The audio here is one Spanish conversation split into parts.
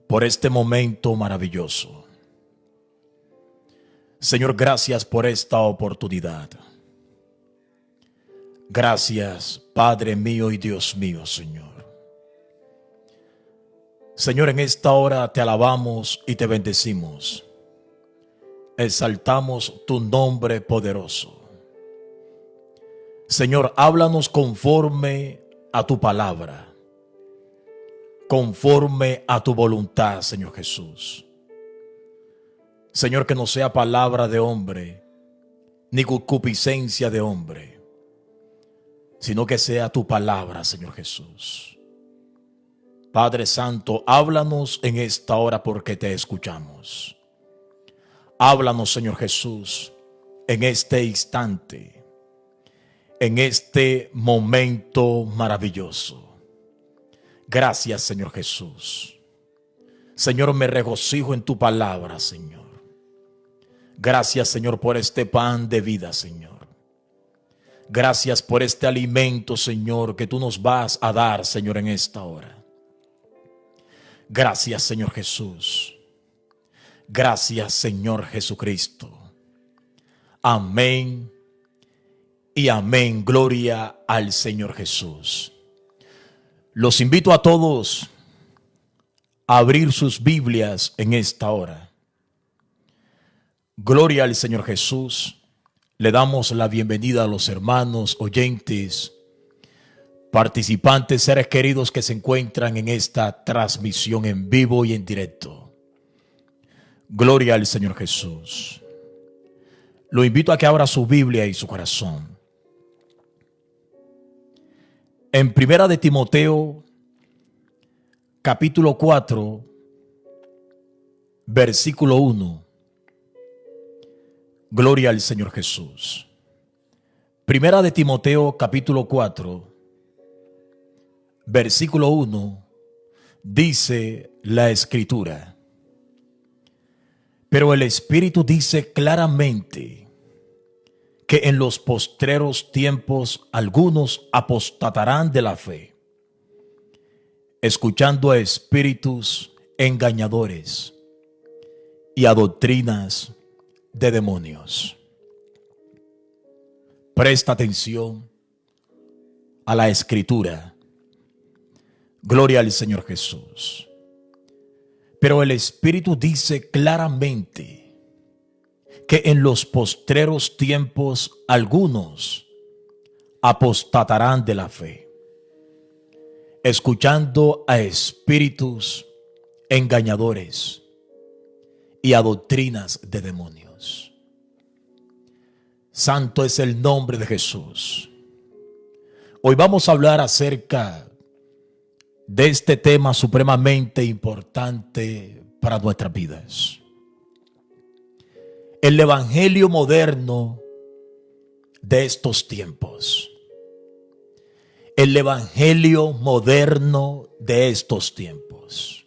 por este momento maravilloso. Señor, gracias por esta oportunidad. Gracias, Padre mío y Dios mío, Señor. Señor, en esta hora te alabamos y te bendecimos. Exaltamos tu nombre poderoso. Señor, háblanos conforme a tu palabra, conforme a tu voluntad, Señor Jesús. Señor, que no sea palabra de hombre, ni concupiscencia de hombre, sino que sea tu palabra, Señor Jesús. Padre Santo, háblanos en esta hora porque te escuchamos. Háblanos, Señor Jesús, en este instante, en este momento maravilloso. Gracias, Señor Jesús. Señor, me regocijo en tu palabra, Señor. Gracias, Señor, por este pan de vida, Señor. Gracias por este alimento, Señor, que tú nos vas a dar, Señor, en esta hora. Gracias, Señor Jesús. Gracias, Señor Jesucristo. Amén y amén. Gloria al Señor Jesús. Los invito a todos a abrir sus Biblias en esta hora. Gloria al Señor Jesús. Le damos la bienvenida a los hermanos, oyentes, participantes, seres queridos que se encuentran en esta transmisión en vivo y en directo. Gloria al Señor Jesús. Lo invito a que abra su Biblia y su corazón. En Primera de Timoteo, capítulo 4, versículo 1. Gloria al Señor Jesús. Primera de Timoteo, capítulo 4, versículo 1, dice la Escritura. Pero el Espíritu dice claramente que en los postreros tiempos algunos apostatarán de la fe, escuchando a espíritus engañadores y a doctrinas de demonios. Presta atención a la Escritura. Gloria al Señor Jesús. Pero el Espíritu dice claramente que en los postreros tiempos algunos apostatarán de la fe, escuchando a espíritus engañadores y a doctrinas de demonios. Santo es el nombre de Jesús. Hoy vamos a hablar acerca de este tema supremamente importante para nuestras vidas. El evangelio moderno de estos tiempos. El evangelio moderno de estos tiempos.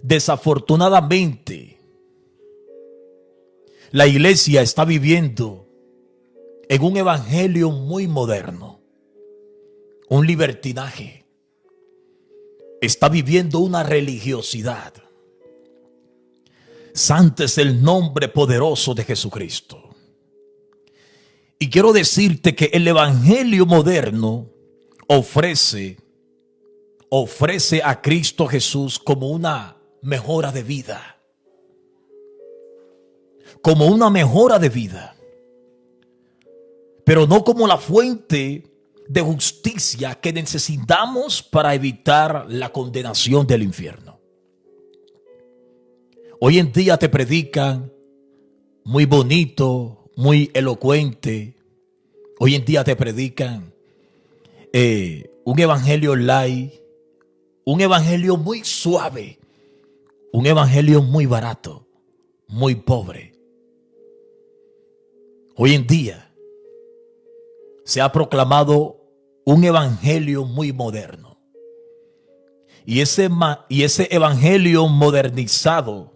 Desafortunadamente, la iglesia está viviendo en un evangelio muy moderno, un libertinaje. Está viviendo una religiosidad. Santo es el nombre poderoso de Jesucristo. Y quiero decirte que el evangelio moderno ofrece a Cristo Jesús como una mejora de vida. Como una mejora de vida. Pero no como la fuente de justicia que necesitamos para evitar la condenación del infierno. Hoy en día te predican muy bonito, muy elocuente. Hoy en día te predican un evangelio light, un evangelio muy suave, un evangelio muy barato, muy pobre. Hoy en día se ha proclamado un evangelio muy moderno. Y ese evangelio modernizado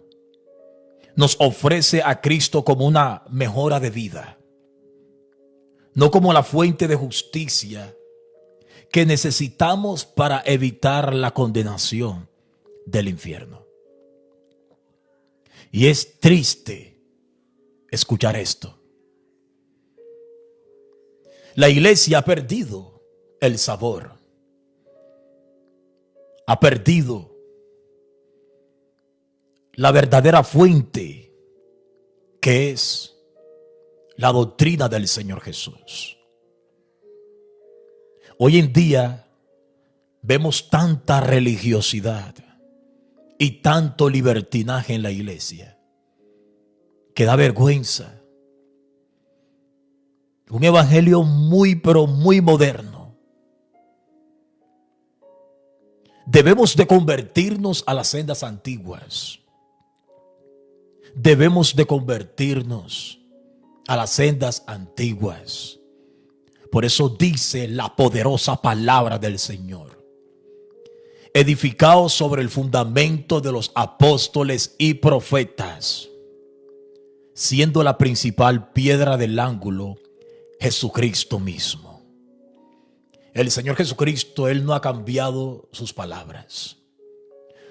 nos ofrece a Cristo como una mejora de vida, no como la fuente de justicia que necesitamos para evitar la condenación del infierno. Y es triste escuchar esto. La iglesia ha perdido el sabor. Ha perdido la verdadera fuente, que es la doctrina del Señor Jesús. Hoy en día vemos tanta religiosidad y tanto libertinaje en la iglesia que da vergüenza. Un evangelio muy, pero muy moderno. Debemos de convertirnos a las sendas antiguas. Debemos de convertirnos a las sendas antiguas. Por eso dice la poderosa palabra del Señor: edificaos sobre el fundamento de los apóstoles y profetas, siendo la principal piedra del ángulo Jesucristo mismo. El Señor Jesucristo, Él no ha cambiado sus palabras.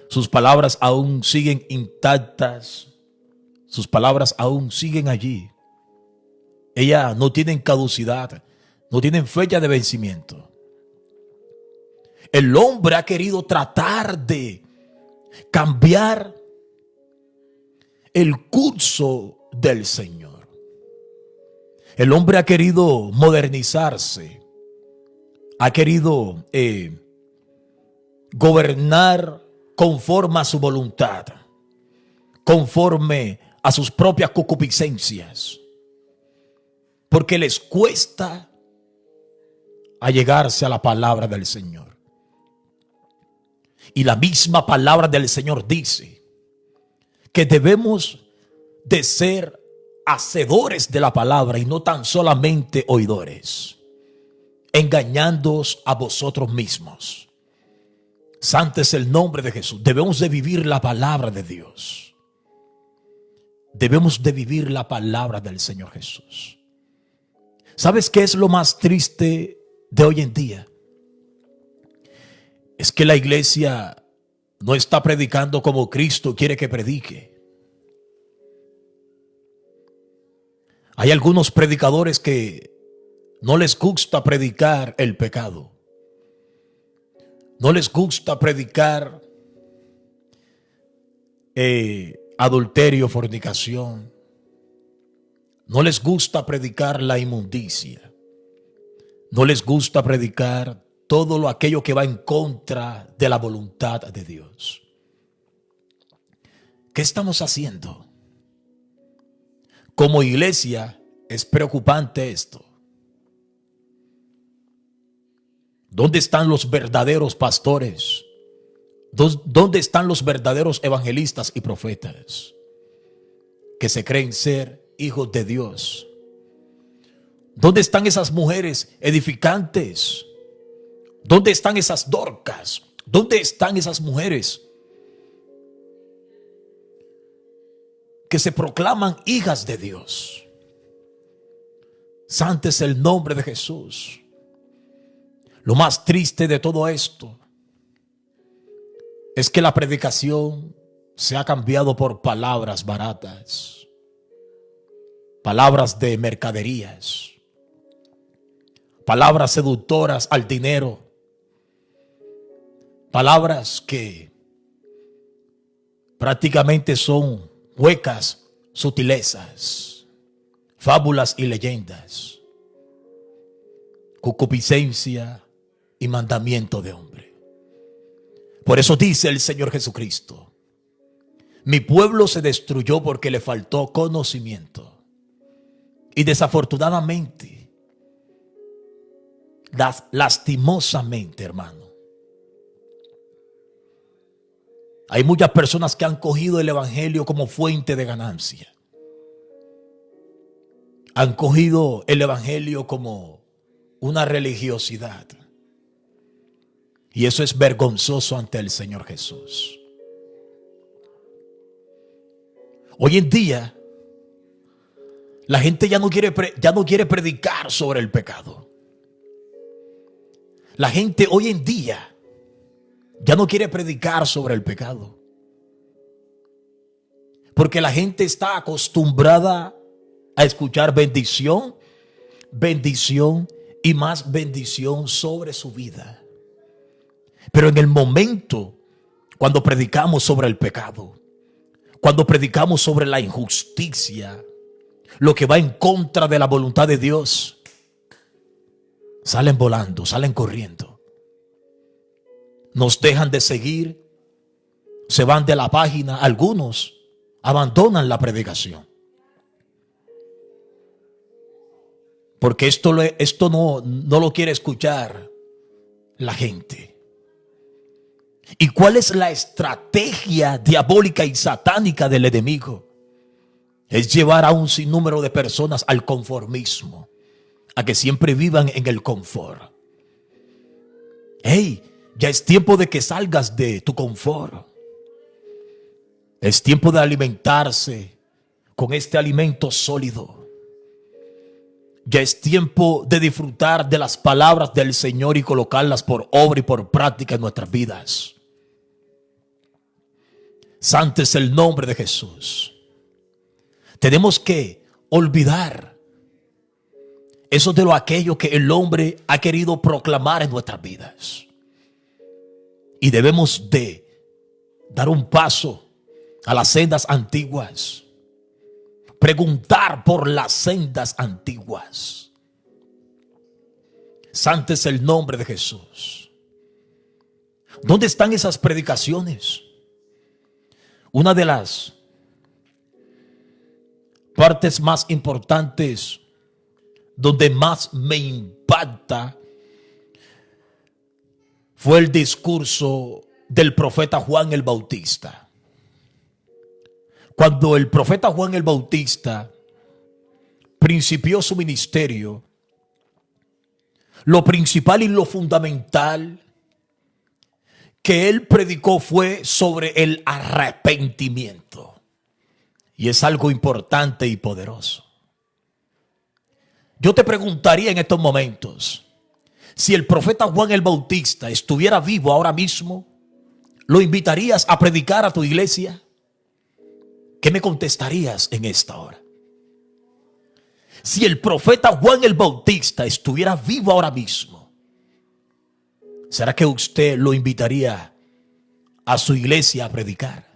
Sus palabras aún siguen intactas. Sus palabras aún siguen allí. Ellas no tienen caducidad, no tienen fecha de vencimiento. El hombre ha querido tratar de cambiar el curso del Señor. El hombre ha querido modernizarse, ha querido gobernar conforme a su voluntad, conforme a sus propias concupiscencias, porque les cuesta allegarse a la palabra del Señor. Y la misma palabra del Señor dice que debemos de ser hacedores de la palabra y no tan solamente oidores, engañándoos a vosotros mismos. Santo es el nombre de Jesús. Debemos de vivir la palabra de Dios. Debemos de vivir la palabra del Señor Jesús. ¿Sabes qué es lo más triste de hoy en día? Es que la iglesia no está predicando como Cristo quiere que predique. Hay algunos predicadores que no les gusta predicar el pecado. No les gusta predicar adulterio, fornicación. No les gusta predicar la inmundicia. No les gusta predicar todo aquello que va en contra de la voluntad de Dios. ¿Qué estamos haciendo? Como iglesia es preocupante esto. ¿Dónde están los verdaderos pastores? ¿Dónde están los verdaderos evangelistas y profetas que se creen ser hijos de Dios? ¿Dónde están esas mujeres edificantes? ¿Dónde están esas Dorcas? ¿Dónde están esas mujeres que se proclaman hijas de Dios? Santo es el nombre de Jesús. Lo más triste de todo esto es que la predicación se ha cambiado por palabras baratas, palabras de mercaderías, palabras seductoras al dinero, palabras que prácticamente son huecas sutilezas, fábulas y leyendas, concupiscencia y mandamiento de hombre. Por eso dice el Señor Jesucristo: mi pueblo se destruyó porque le faltó conocimiento. Y desafortunadamente, lastimosamente, hermano, hay muchas personas que han cogido el evangelio como fuente de ganancia. Han cogido el evangelio como una religiosidad. Y eso es vergonzoso ante el Señor Jesús. Hoy en día, la gente ya no quiere predicar sobre el pecado. La gente hoy en día ya no quiere predicar sobre el pecado. Porque la gente está acostumbrada a escuchar bendición, bendición y más bendición sobre su vida. Pero en el momento cuando predicamos sobre el pecado, cuando predicamos sobre la injusticia, lo que va en contra de la voluntad de Dios, salen volando, salen corriendo. Nos dejan de seguir, se van de la página, algunos abandonan la predicación. Porque esto no lo quiere escuchar la gente. ¿Y cuál es la estrategia diabólica y satánica del enemigo? Es llevar a un sinnúmero de personas al conformismo, a que siempre vivan en el confort. Hey, ya es tiempo de que salgas de tu confort. Es tiempo de alimentarse con este alimento sólido. Ya es tiempo de disfrutar de las palabras del Señor y colocarlas por obra y por práctica en nuestras vidas. Santo es el nombre de Jesús. Tenemos que olvidar eso de aquello que el hombre ha querido proclamar en nuestras vidas. Y debemos de dar un paso a las sendas antiguas. Preguntar por las sendas antiguas. Santo es el nombre de Jesús. ¿Dónde están esas predicaciones? Una de las partes más importantes, donde más me impacta, fue el discurso del profeta Juan el Bautista. Cuando el profeta Juan el Bautista principió su ministerio, lo principal y lo fundamental que él predicó fue sobre el arrepentimiento. Y es algo importante y poderoso. Yo te preguntaría en estos momentos, si el profeta Juan el Bautista estuviera vivo ahora mismo, ¿lo invitarías a predicar a tu iglesia? ¿Qué me contestarías en esta hora? Si el profeta Juan el Bautista estuviera vivo ahora mismo, ¿será que usted lo invitaría a su iglesia a predicar?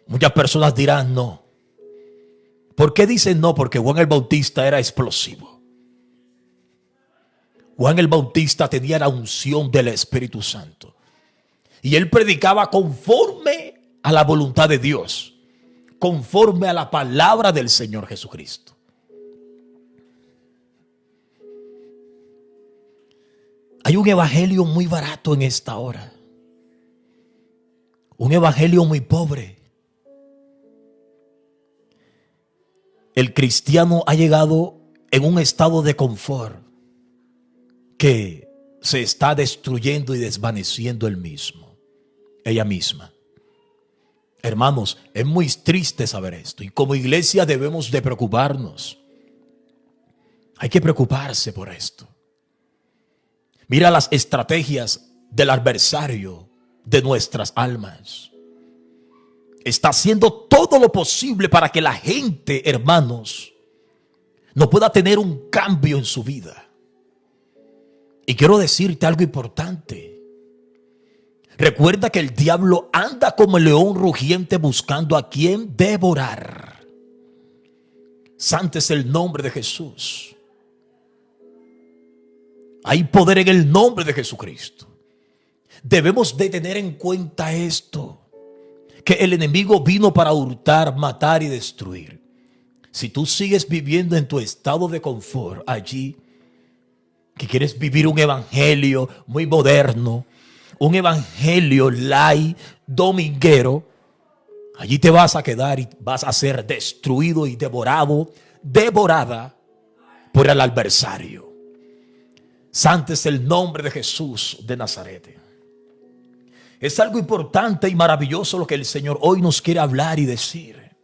Muchas personas dirán no. ¿Por qué dicen no? Porque Juan el Bautista era explosivo. Juan el Bautista tenía la unción del Espíritu Santo. Y él predicaba conforme a la voluntad de Dios, conforme a la palabra del Señor Jesucristo. Hay un evangelio muy barato en esta hora. Un evangelio muy pobre. El cristiano ha llegado en un estado de confort que se está destruyendo y desvaneciendo él mismo, ella misma. Hermanos, es muy triste saber esto y como iglesia debemos de preocuparnos. Hay que preocuparse por esto. Mira las estrategias del adversario de nuestras almas. Está haciendo todo lo posible para que la gente, hermanos, no pueda tener un cambio en su vida. Y quiero decirte algo importante. Recuerda que el diablo anda como el león rugiente buscando a quien devorar. Santo es el nombre de Jesús. Hay poder en el nombre de Jesucristo. Debemos de tener en cuenta esto, que el enemigo vino para hurtar, matar y destruir. Si tú sigues viviendo en tu estado de confort allí, que quieres vivir un evangelio muy moderno, un evangelio light, dominguero, allí te vas a quedar y vas a ser destruido y devorado, devorada por el adversario. Santo es el nombre de Jesús de Nazaret. Es algo importante y maravilloso lo que el Señor hoy nos quiere hablar y decir.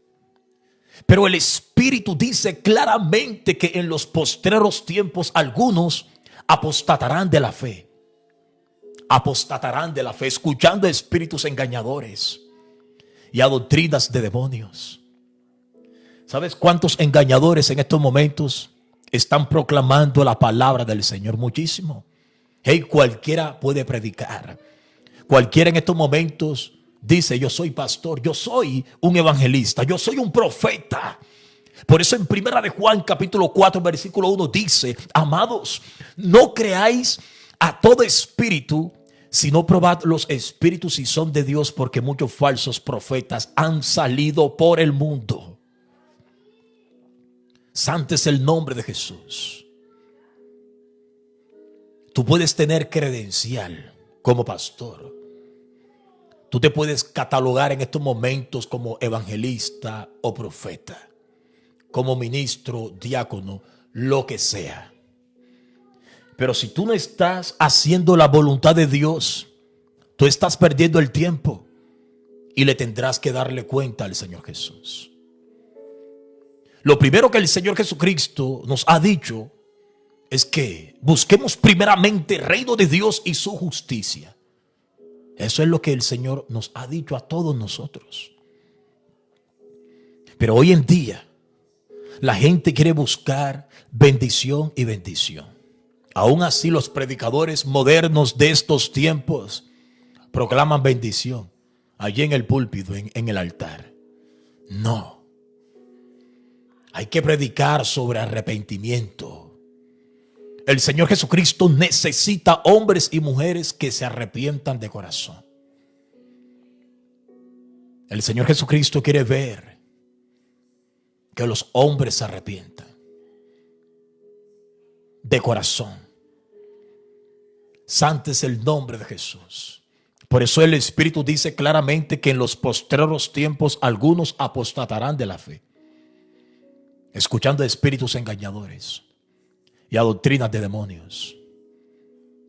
Pero el Espíritu dice claramente que en los postreros tiempos algunos apostatarán de la fe. apostatarán de la fe, escuchando a espíritus engañadores y a doctrinas de demonios. ¿Sabes cuántos engañadores en estos momentos están proclamando la palabra del Señor? Muchísimo. Hey, cualquiera puede predicar. Cualquiera en estos momentos dice: yo soy pastor, yo soy un evangelista, yo soy un profeta. Por eso en Primera de Juan capítulo 4 versículo 1 dice: amados, no creáis a todo espíritu, sino probad los espíritus si son de Dios, porque muchos falsos profetas han salido por el mundo. Santo es el nombre de Jesús. Tú puedes tener credencial como pastor. Tú te puedes catalogar en estos momentos como evangelista o profeta, como ministro, diácono, lo que sea. Pero si tú no estás haciendo la voluntad de Dios, tú estás perdiendo el tiempo y le tendrás que darle cuenta al Señor Jesús. Lo primero que el Señor Jesucristo nos ha dicho es que busquemos primeramente el reino de Dios y su justicia. Eso es lo que el Señor nos ha dicho a todos nosotros. Pero hoy en día la gente quiere buscar bendición y bendición. Aún así, los predicadores modernos de estos tiempos proclaman bendición allí en el púlpito, en el altar. No. Hay que predicar sobre arrepentimiento. El Señor Jesucristo necesita hombres y mujeres que se arrepientan de corazón. El Señor Jesucristo quiere ver que los hombres se arrepientan de corazón. Santo es el nombre de Jesús. Por eso el Espíritu dice claramente que en los postreros tiempos algunos apostatarán de la fe, escuchando a espíritus engañadores y a doctrinas de demonios.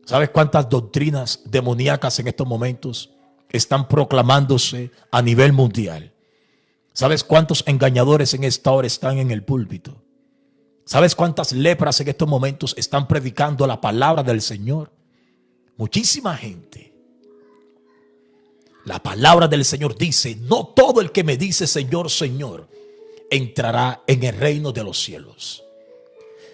¿Sabes cuántas doctrinas demoníacas en estos momentos están proclamándose a nivel mundial? ¿Sabes cuántos engañadores en esta hora están en el púlpito? ¿Sabes cuántas lepras en estos momentos están predicando la palabra del Señor? Muchísima gente. La palabra del Señor dice: no todo el que me dice Señor, Señor, entrará en el reino de los cielos,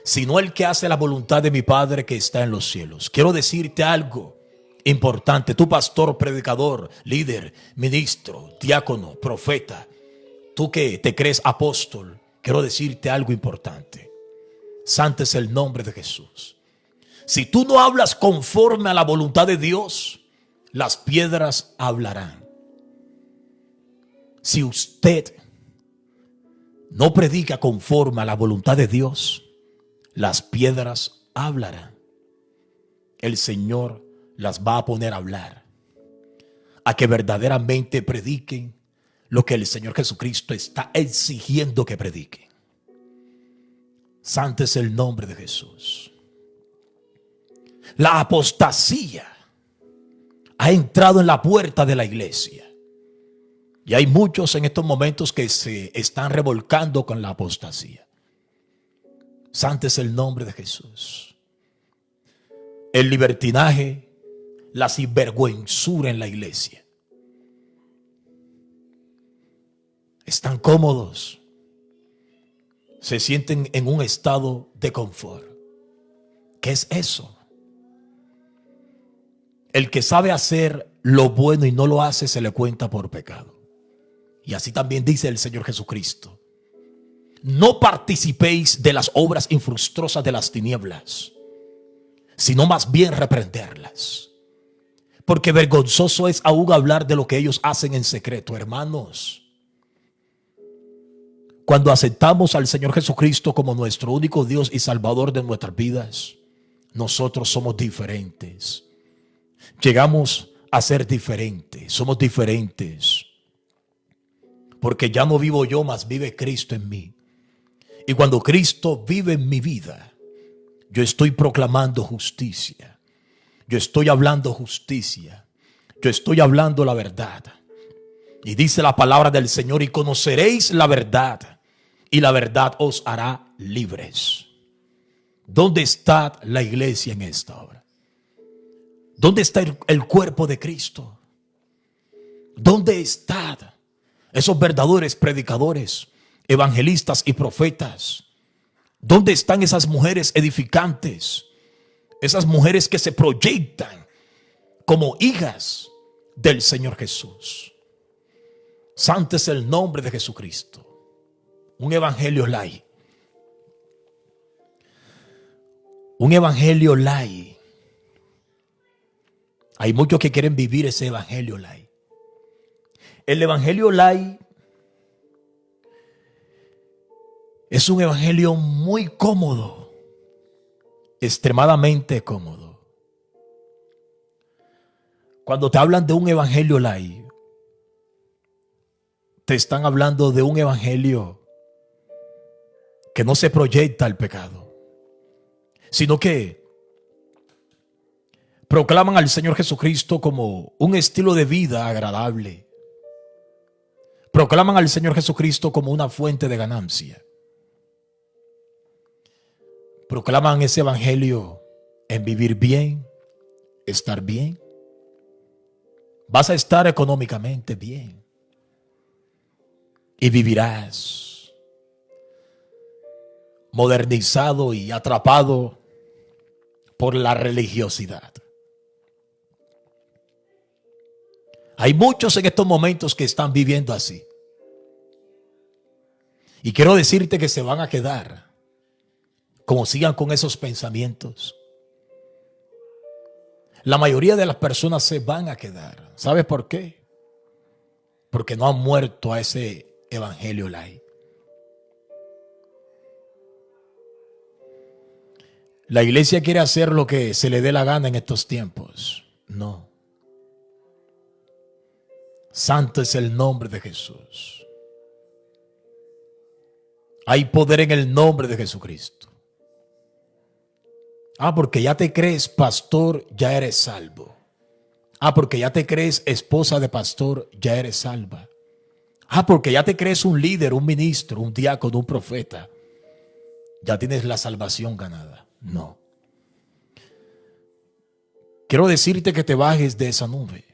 sino el que hace la voluntad de mi Padre que está en los cielos. Quiero decirte algo importante. Tu pastor, predicador, líder, ministro, diácono, profeta, tú que te crees apóstol, quiero decirte algo importante. Santo es el nombre de Jesús. Si tú no hablas conforme a la voluntad de Dios, las piedras hablarán. Si usted no predica conforme a la voluntad de Dios, las piedras hablarán. El Señor las va a poner a hablar, a que verdaderamente prediquen lo que el Señor Jesucristo está exigiendo que prediquen. Santo es el nombre de Jesús. La apostasía ha entrado en la puerta de la iglesia. Y hay muchos en estos momentos que se están revolcando con la apostasía. Santo es el nombre de Jesús. El libertinaje, la sinvergüenzura en la iglesia. Están cómodos. Se sienten en un estado de confort. ¿Qué es eso? El que sabe hacer lo bueno y no lo hace, se le cuenta por pecado. Y así también dice el Señor Jesucristo: no participéis de las obras infructuosas de las tinieblas, sino más bien reprenderlas. Porque vergonzoso es aún hablar de lo que ellos hacen en secreto. Hermanos, cuando aceptamos al Señor Jesucristo como nuestro único Dios y Salvador de nuestras vidas, nosotros somos diferentes. Llegamos a ser diferentes. Somos diferentes. Porque ya no vivo yo, mas vive Cristo en mí. Y cuando Cristo vive en mi vida, yo estoy proclamando justicia. Yo estoy hablando justicia. Yo estoy hablando la verdad. Y dice la palabra del Señor: y conoceréis la verdad, y la verdad os hará libres. ¿Dónde está la iglesia en esta hora? ¿Dónde está el cuerpo de Cristo? ¿Dónde están esos verdaderos predicadores, evangelistas y profetas? ¿Dónde están esas mujeres edificantes? Esas mujeres que se proyectan como hijas del Señor Jesús. Santo es el nombre de Jesucristo. Un evangelio light. Un evangelio light. Hay muchos que quieren vivir ese evangelio light. El evangelio light es un evangelio muy cómodo, extremadamente cómodo. Cuando te hablan de un evangelio light, te están hablando de un evangelio que no se proyecta al pecado, sino que proclaman al Señor Jesucristo como un estilo de vida agradable. Proclaman al Señor Jesucristo como una fuente de ganancia. Proclaman ese evangelio en vivir bien, estar bien. Vas a estar económicamente bien y vivirás modernizado y atrapado por la religiosidad. Hay muchos en estos momentos que están viviendo así. Y quiero decirte que se van a quedar como sigan con esos pensamientos. La mayoría de las personas se van a quedar. ¿Sabes por qué? Porque no han muerto a ese evangelio light. La iglesia quiere hacer lo que se le dé la gana en estos tiempos. No. Santo es el nombre de Jesús. Hay poder en el nombre de Jesucristo. Porque ya te crees pastor, ya eres salvo. Porque ya te crees esposa de pastor, ya eres salva. Porque ya te crees un líder, un ministro, un diácono, un profeta, ya tienes la salvación ganada. No. Quiero decirte que te bajes de esa nube.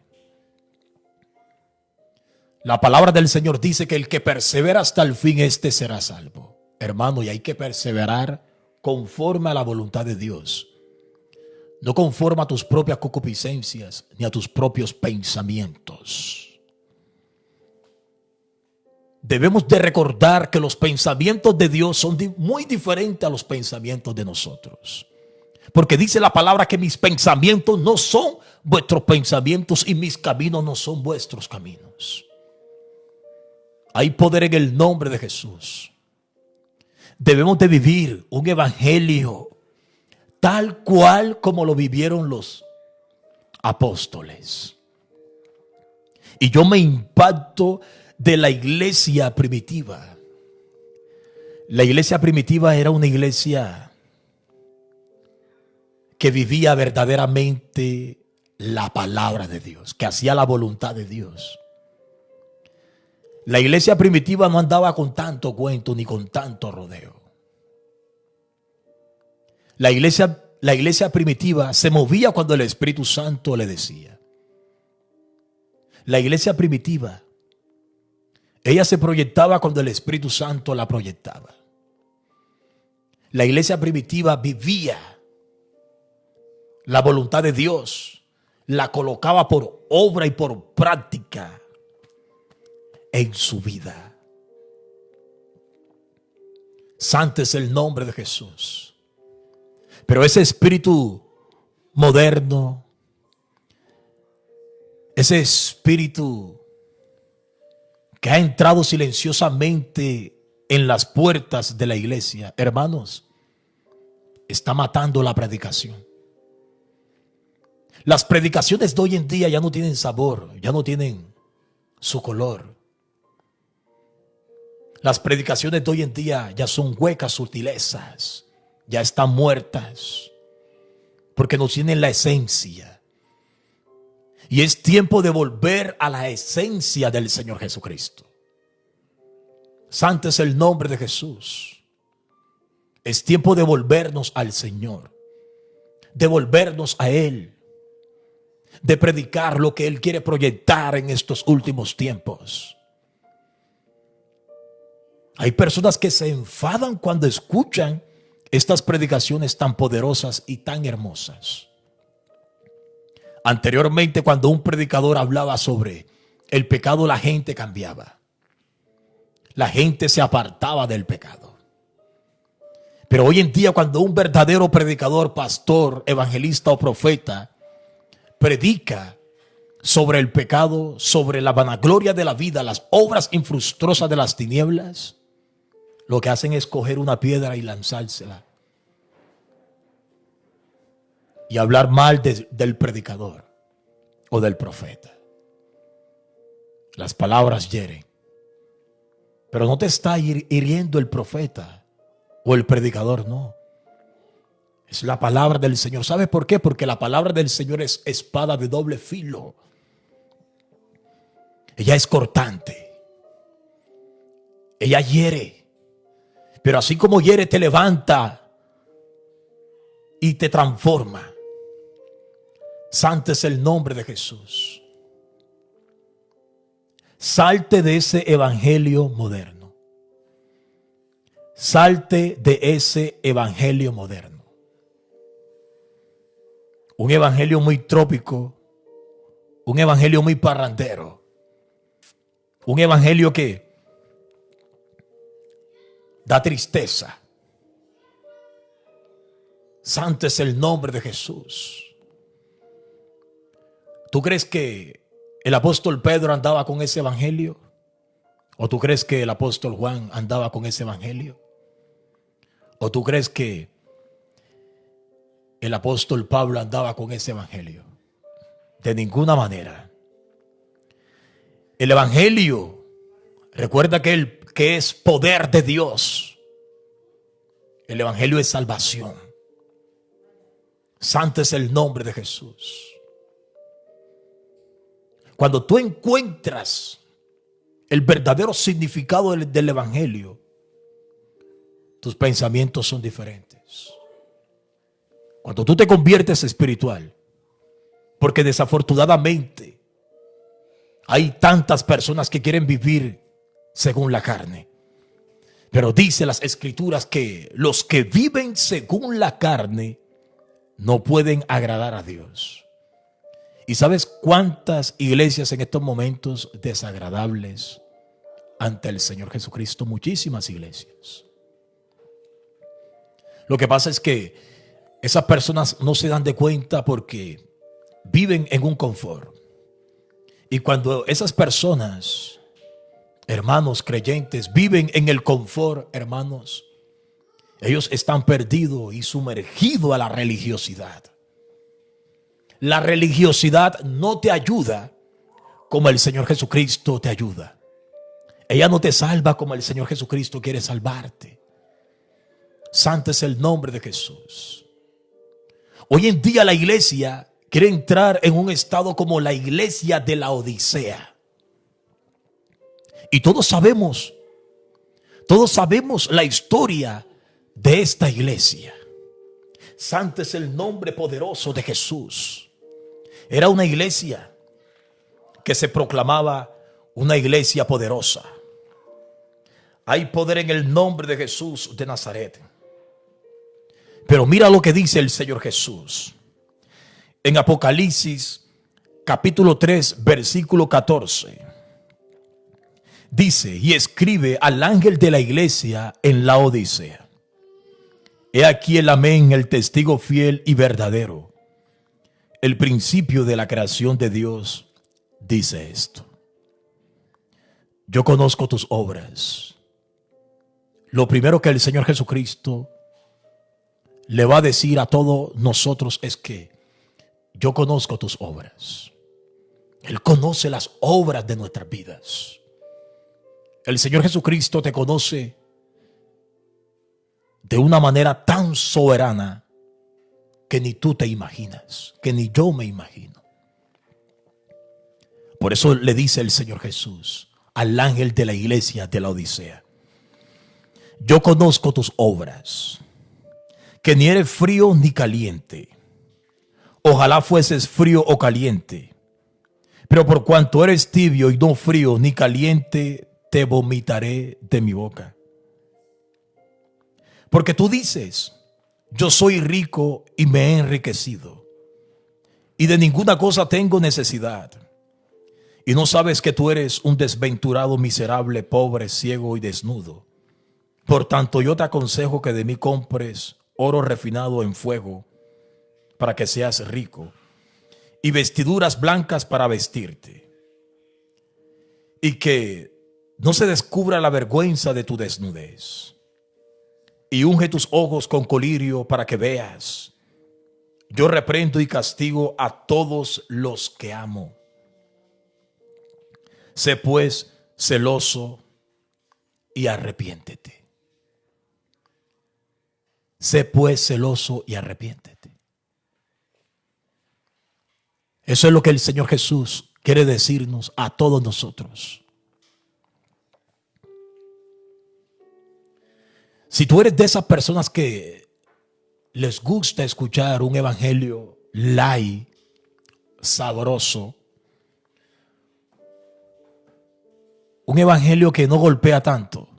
La palabra del Señor dice que el que persevera hasta el fin, este será salvo. Hermano, y hay que perseverar conforme a la voluntad de Dios. No conforme a tus propias concupiscencias ni a tus propios pensamientos. Debemos de recordar que los pensamientos de Dios son muy diferentes a los pensamientos de nosotros. Porque dice la palabra que mis pensamientos no son vuestros pensamientos y mis caminos no son vuestros caminos. Hay poder en el nombre de Jesús. Debemos de vivir un evangelio tal cual como lo vivieron los apóstoles. Y yo me impacto de la iglesia primitiva. La iglesia primitiva era una iglesia que vivía verdaderamente la palabra de Dios, que hacía la voluntad de Dios. La iglesia primitiva no andaba con tanto cuento ni con tanto rodeo. La iglesia primitiva se movía cuando el Espíritu Santo le decía. La iglesia primitiva, ella se proyectaba cuando el Espíritu Santo la proyectaba. La iglesia primitiva vivía la voluntad de Dios, la colocaba por obra y por práctica en su vida. Santo es el nombre de Jesús. Pero ese espíritu moderno, ese espíritu que ha entrado silenciosamente en las puertas de la iglesia, hermanos, está matando la predicación. Las predicaciones de hoy en día ya no tienen sabor, ya no tienen su color. Las predicaciones de hoy en día ya son huecas sutilezas, ya están muertas, porque no tienen la esencia. Y es tiempo de volver a la esencia del Señor Jesucristo. Santo es el nombre de Jesús. Es tiempo de volvernos al Señor, de volvernos a Él. de predicar lo que Él quiere proyectar en estos últimos tiempos. Hay personas que se enfadan cuando escuchan estas predicaciones tan poderosas y tan hermosas. Anteriormente, cuando un predicador hablaba sobre el pecado, la gente cambiaba. La gente se apartaba del pecado. Pero hoy en día, cuando un verdadero predicador, pastor, evangelista o profeta predica sobre el pecado, sobre la vanagloria de la vida, las obras infructuosas de las tinieblas, lo que hacen es coger una piedra y lanzársela y hablar mal del predicador o del profeta. Las palabras hieren, pero no te está hiriendo el profeta o el predicador, no. Es la palabra del Señor. ¿Sabes por qué? Porque la palabra del Señor es espada de doble filo. Ella es cortante. Ella hiere. Pero así como hiere, te levanta y te transforma. Santo es el nombre de Jesús. Salte de ese evangelio moderno. Salte de ese evangelio moderno. Un evangelio muy trópico. Un evangelio muy parrandero. Un evangelio que da tristeza. Santo es el nombre de Jesús. ¿Tú crees que el apóstol Pedro andaba con ese evangelio? ¿O tú crees que el apóstol Juan andaba con ese evangelio? ¿O tú crees que el apóstol Pablo andaba con ese evangelio? De ninguna manera. El evangelio, recuerda que es poder de Dios. El evangelio es salvación. Santo es el nombre de Jesús. Cuando tú encuentras el verdadero significado del evangelio, tus pensamientos son diferentes. Cuando tú te conviertes espiritual, porque desafortunadamente hay tantas personas que quieren vivir según la carne. Pero dice las escrituras que los que viven según la carne no pueden agradar a Dios. ¿Y sabes cuántas iglesias en estos momentos desagradables ante el Señor Jesucristo? Muchísimas iglesias. Lo que pasa es que esas personas no se dan de cuenta porque viven en un confort. Y cuando esas personas, hermanos creyentes, viven en el confort, hermanos, ellos están perdidos y sumergidos a la religiosidad. La religiosidad no te ayuda como el Señor Jesucristo te ayuda. Ella no te salva como el Señor Jesucristo quiere salvarte. Santo es el nombre de Jesús. Hoy en día la iglesia quiere entrar en un estado como la iglesia de la Odisea. Y todos sabemos la historia de esta iglesia. Santo es el nombre poderoso de Jesús. Era una iglesia que se proclamaba una iglesia poderosa. Hay poder en el nombre de Jesús de Nazaret. Pero mira lo que dice el Señor Jesús. En Apocalipsis capítulo 3 versículo 14. Dice: y escribe al ángel de la iglesia en la Odisea. He aquí el amén, el testigo fiel y verdadero, el principio de la creación de Dios, dice esto: yo conozco tus obras. Lo primero que el Señor Jesucristo le va a decir a todos nosotros es que yo conozco tus obras. Él conoce las obras de nuestras vidas. El Señor Jesucristo te conoce de una manera tan soberana que ni tú te imaginas, que ni yo me imagino. Por eso le dice el Señor Jesús al ángel de la iglesia de la Odisea: yo conozco tus obras, que ni eres frío ni caliente. ojalá fueses frío o caliente. Pero por cuanto eres tibio y no frío ni caliente, te vomitaré de mi boca. Porque tú dices, yo soy rico y me he enriquecido, y de ninguna cosa tengo necesidad. Y no sabes que tú eres un desventurado, miserable, pobre, ciego y desnudo. Por tanto, yo te aconsejo que de mí compres oro refinado en fuego, para que seas rico, y vestiduras blancas para vestirte, y que no se descubra la vergüenza de tu desnudez. Y unge tus ojos con colirio para que veas. Yo reprendo y castigo a todos los que amo. Sé pues celoso y arrepiéntete. Sé pues celoso y arrepiéntete. Eso es lo que el Señor Jesús quiere decirnos a todos nosotros. Si tú eres de esas personas que les gusta escuchar un evangelio light, sabroso, un evangelio que no golpea tanto,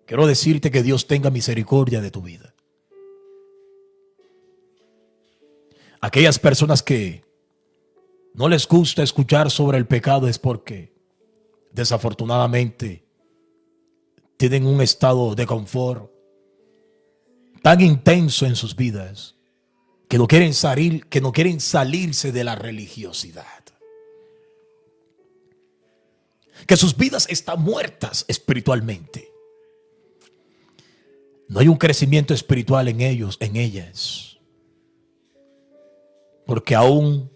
quiero decirte que Dios tenga misericordia de tu vida. Aquellas personas que no les gusta escuchar sobre el pecado es porque desafortunadamente tienen un estado de confort tan intenso en sus vidas que no quieren salirse de la religiosidad. Que sus vidas están muertas espiritualmente. No hay un crecimiento espiritual en ellos, en ellas. Porque aún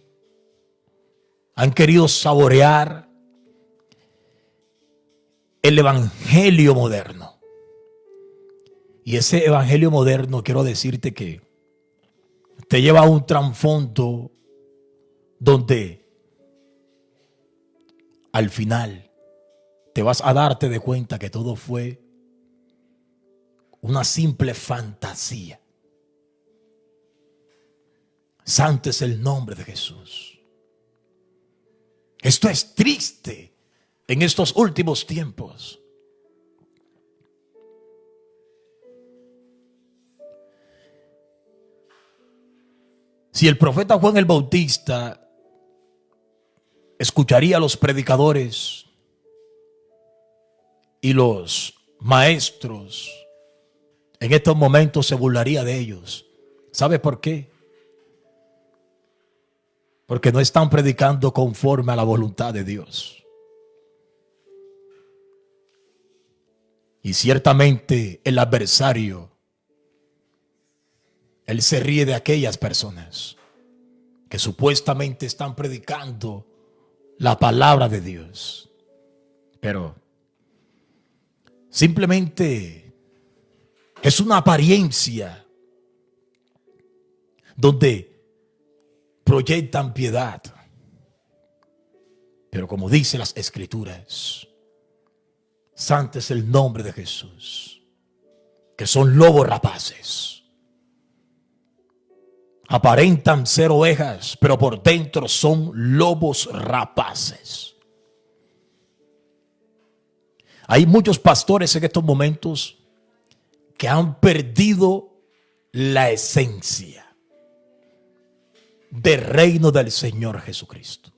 han querido saborear el evangelio moderno. Y ese evangelio moderno, quiero decirte que te lleva a un trasfondo donde al final te vas a darte de cuenta que todo fue una simple fantasía. Santo es el nombre de Jesús. Esto es triste en estos últimos tiempos. Si el profeta Juan el Bautista escucharía a los predicadores y los maestros, en estos momentos se burlaría de ellos. ¿Sabe por qué? Porque no están predicando conforme a la voluntad de Dios. Y ciertamente el adversario, él se ríe de aquellas personas que supuestamente están predicando la palabra de Dios, pero simplemente es una apariencia donde proyectan piedad. Pero como dice las Escrituras, santo es el nombre de Jesús, que son lobos rapaces. Aparentan ser ovejas, pero por dentro son lobos rapaces. Hay muchos pastores en estos momentos que han perdido la esencia del reino del Señor Jesucristo.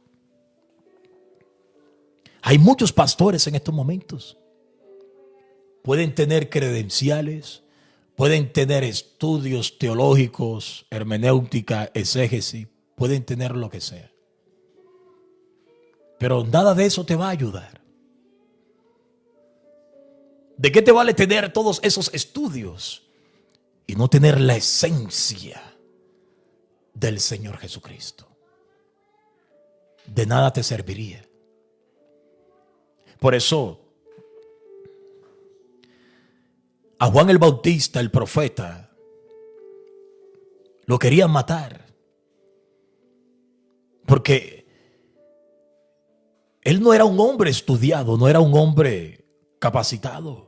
Hay muchos pastores en estos momentos. Pueden tener credenciales, pueden tener estudios teológicos, hermenéutica, exégesis, pueden tener lo que sea. Pero nada de eso te va a ayudar. ¿De qué te vale tener todos esos estudios y no tener la esencia del Señor Jesucristo? De nada te serviría. Por eso a Juan el Bautista, el profeta, lo querían matar, porque él no era un hombre estudiado, no era un hombre capacitado,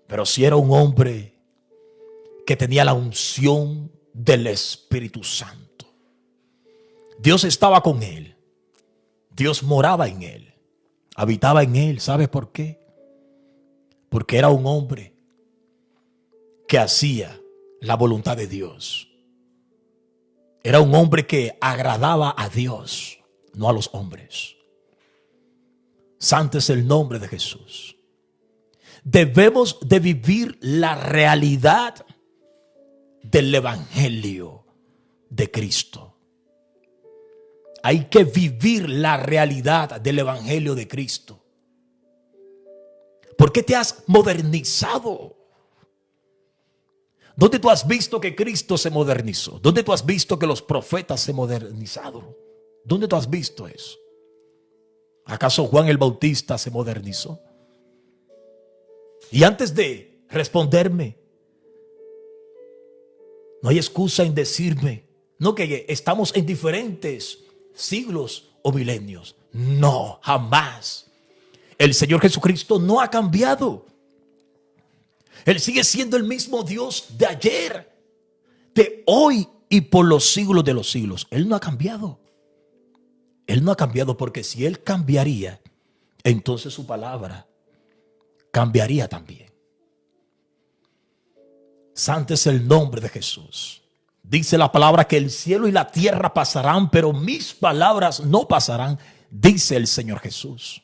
pero sí era un hombre que tenía la unción del Espíritu Santo. Dios estaba con él. Dios moraba en él. Habitaba en él. ¿Sabe por qué? Porque era un hombre que hacía la voluntad de Dios. Era un hombre que agradaba a Dios, no a los hombres. Santo es el nombre de Jesús. Debemos de vivir la realidad del Evangelio de Cristo. Hay que vivir la realidad del Evangelio de Cristo. ¿Por qué te has modernizado? ¿Dónde tú has visto que Cristo se modernizó? ¿Dónde tú has visto que los profetas se modernizaron? ¿Dónde tú has visto eso? ¿Acaso Juan el Bautista se modernizó? Y antes de responderme, no hay excusa en decirme, no, que estamos en diferentes siglos o milenios. No, jamás. El Señor Jesucristo no ha cambiado. Él sigue siendo el mismo Dios de ayer, de hoy y por los siglos de los siglos. Él no ha cambiado. Él no ha cambiado, porque si Él cambiaría, entonces su palabra cambiaría también. Santo es el nombre de Jesús. Dice la palabra que el cielo y la tierra pasarán, pero mis palabras no pasarán, dice el Señor Jesús.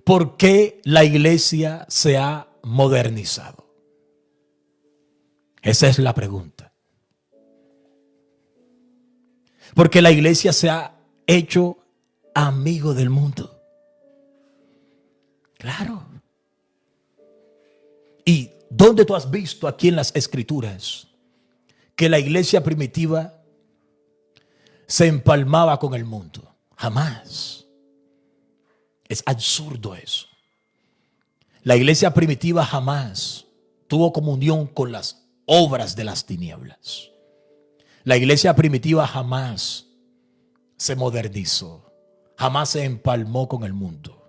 ¿Por qué la iglesia se ha modernizado? Esa es la pregunta. Porque la iglesia se ha hecho amigo del mundo. Claro. ¿Y dónde tú has visto aquí en las Escrituras que la iglesia primitiva se empalmaba con el mundo? Jamás. Es absurdo eso. La iglesia primitiva jamás tuvo comunión con las obras de las tinieblas. La iglesia primitiva jamás se modernizó, jamás se empalmó con el mundo.